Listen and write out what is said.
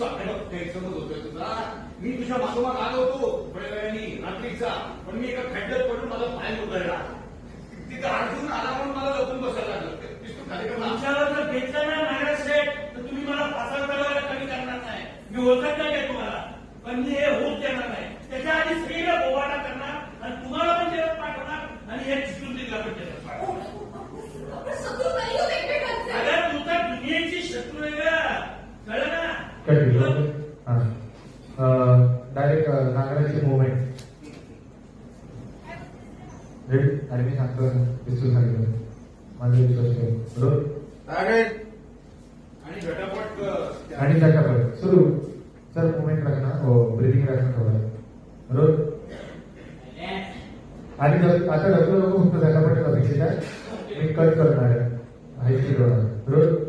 गैरसमज होतोय तुझा. मी तुझ्या मागोमाग आलो होतो थोड्या वेळाने रात्रीचा, पण मी एका खड्ड्यात पडून माझा पाय उतरला. तिथं अडचून आला म्हणून मला लपून बसायला लागलं. तू कार्यक्रम आमच्यावर जर घेतलं ना नागराज शेठ, तर तुम्ही मला फासावर करायला कमी करणार नाही. मी ओळखत नाही काय तुम्हाला, पण मी हे होत देणार नाही. त्याच्या आधी स्त्रीला बोवाडा करणार आणि तुम्हाला पण जेवण पाठवणार आणि हे चिकून दिला पण त्याच्यात अगं तू तर दुनियेची शत्रू आहे का, कळलं ना. डायरेक्ट नागराची मुवमेंट रेडी. आणि मी सांगतो पिस्तूल सांगितलं माझा विश्वास ठेव. बरोबर आणि झटापट आणि झटापट सुरू. सर मुवमेंट राखणार, हो ब्रिदिंग राखणार थोडं. बरोबर. आणि आता ढकलू नको, फक्त झटापट अपेक्षित आहे. मी कट करणार आहे, हाय स्पीड होणार. बरोबर.